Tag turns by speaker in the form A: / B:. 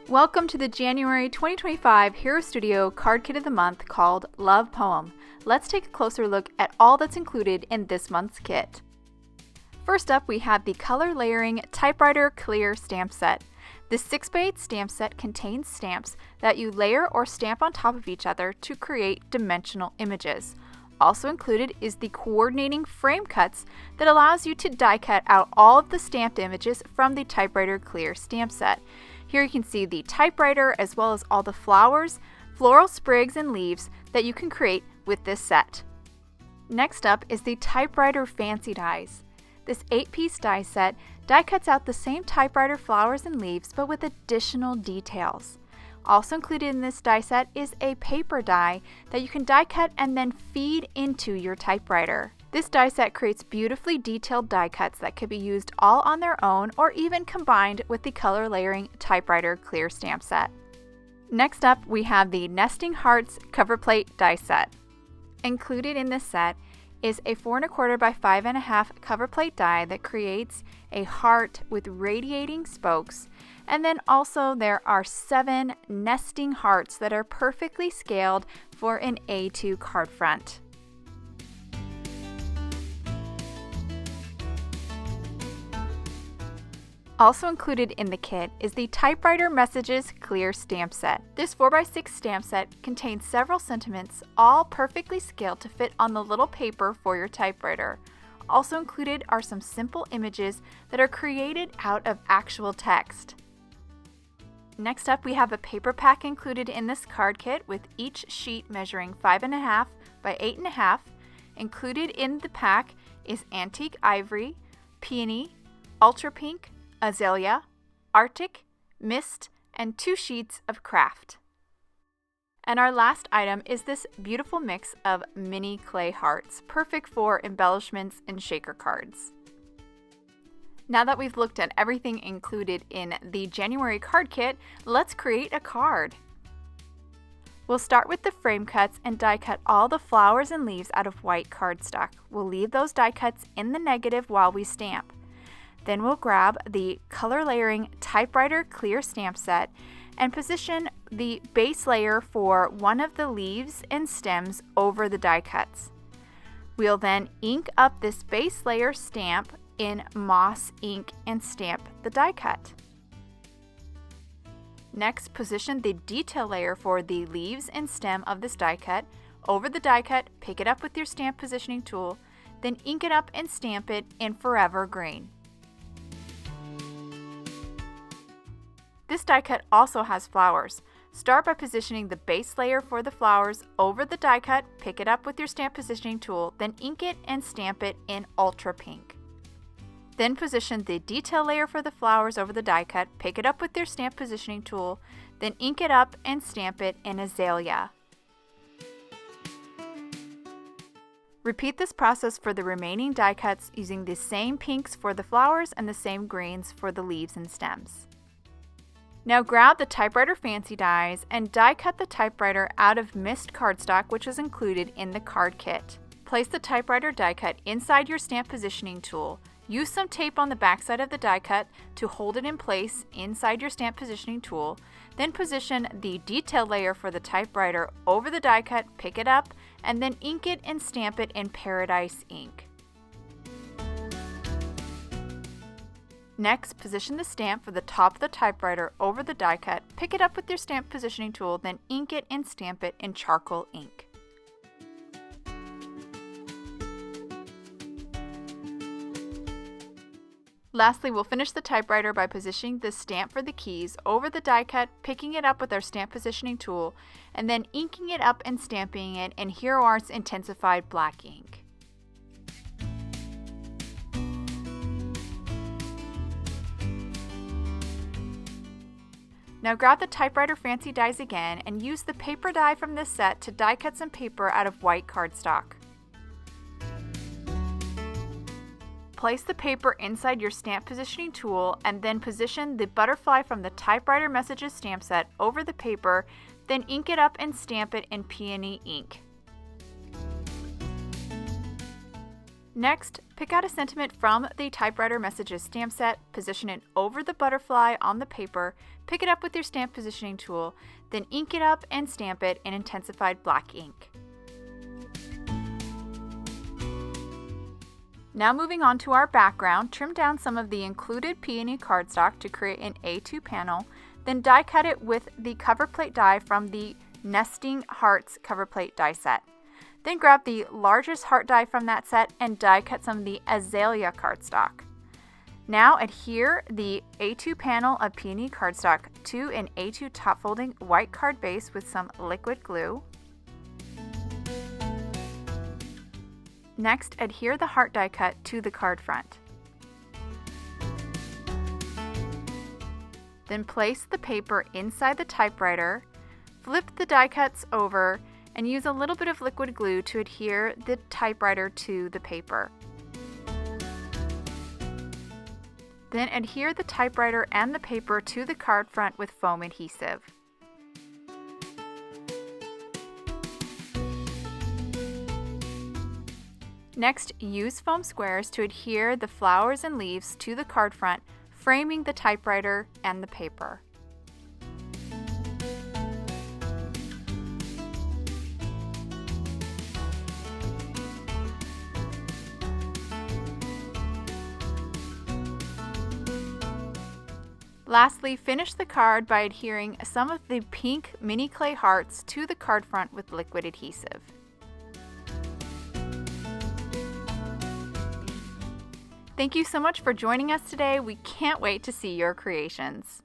A: Welcome to the January 2025 Hero Studio Card Kit of the Month called Love Poem. Let's take a closer look at all that's included in this month's kit. First up, we have the Color Layering Typewriter Clear Stamp Set. This 6x8 stamp set contains stamps that you layer or stamp on top of each other to create dimensional images. Also included is the coordinating frame cuts that allows you to die cut out all of the stamped images from the Typewriter Clear Stamp Set. Here you can see the typewriter as well as all the flowers, floral sprigs, and leaves that you can create with this set. Next up is the Typewriter Fancy Dies. This 8-piece die set die cuts out the same typewriter flowers and leaves but with additional details. Also included in this die set is a paper die that you can die cut and then feed into your typewriter. This die set creates beautifully detailed die cuts that could be used all on their own or even combined with the Color Layering Typewriter Clear Stamp Set. Next up, we have the Nesting Hearts Cover Plate Die Set. Included in this set is a 4 1/4 by 5 1/2 cover plate die that creates a heart with radiating spokes, and then also there are 7 nesting hearts that are perfectly scaled for an A2 card front. Also included in the kit is the Typewriter Messages Clear Stamp Set. This 4x6 stamp set contains several sentiments, all perfectly scaled to fit on the little paper for your typewriter. Also included are some simple images that are created out of actual text. Next up, we have a paper pack included in this card kit with each sheet measuring 5 1/2 by 8 1/2. Included in the pack is Antique Ivory, Peony, Ultra Pink, Azalea, Arctic, Mist, and 2 sheets of Craft. And our last item is this beautiful mix of mini clay hearts, perfect for embellishments and shaker cards. Now that we've looked at everything included in the January card kit, let's create a card. We'll start with the frame cuts and die cut all the flowers and leaves out of white cardstock. We'll leave those die cuts in the negative while we stamp. Then we'll grab the Color Layering Typewriter Clear Stamp Set and position the base layer for one of the leaves and stems over the die cuts. We'll then ink up this base layer stamp in moss ink and stamp the die cut. Next, position the detail layer for the leaves and stem of this die cut over the die cut, pick it up with your stamp positioning tool, then ink it up and stamp it in Forever Green. This die cut also has flowers. Start by positioning the base layer for the flowers over the die cut, pick it up with your stamp positioning tool, then ink it and stamp it in Ultra Pink. Then position the detail layer for the flowers over the die cut, pick it up with your stamp positioning tool, then ink it up and stamp it in Azalea. Repeat this process for the remaining die cuts using the same pinks for the flowers and the same greens for the leaves and stems. Now grab the Typewriter Fancy Dies and die cut the typewriter out of mist cardstock, which is included in the card kit. Place the typewriter die cut inside your stamp positioning tool. Use some tape on the backside of the die cut to hold it in place inside your stamp positioning tool. Then position the detail layer for the typewriter over the die cut, pick it up, and then ink it and stamp it in Paradise ink. Next, position the stamp for the top of the typewriter over the die cut, pick it up with your stamp positioning tool, then ink it and stamp it in charcoal ink. Lastly, we'll finish the typewriter by positioning the stamp for the keys over the die cut, picking it up with our stamp positioning tool, and then inking it up and stamping it in Hero Art's Intensified Black ink. Now grab the Typewriter Fancy Dies again and use the paper die from this set to die cut some paper out of white cardstock. Place the paper inside your stamp positioning tool and then position the butterfly from the Typewriter Messages stamp set over the paper, then ink it up and stamp it in Peony ink. Next, pick out a sentiment from the typewriter messages stamp set, position it over the butterfly on the paper, pick it up with your stamp positioning tool, then ink it up and stamp it in intensified black ink. Now moving on to our background, trim down some of the included peony cardstock to create an A2 panel, then die cut it with the cover plate die from the Nesting Hearts cover plate die set. Then grab the largest heart die from that set and die cut some of the azalea cardstock. Now adhere the A2 panel of peony cardstock to an A2 top folding white card base with some liquid glue. Next, adhere the heart die cut to the card front. Then place the paper inside the typewriter, flip the die cuts over, and use a little bit of liquid glue to adhere the typewriter to the paper. Then adhere the typewriter and the paper to the card front with foam adhesive. Next, use foam squares to adhere the flowers and leaves to the card front, framing the typewriter and the paper. Lastly, finish the card by adhering some of the pink mini clay hearts to the card front with liquid adhesive. Thank you so much for joining us today. We can't wait to see your creations.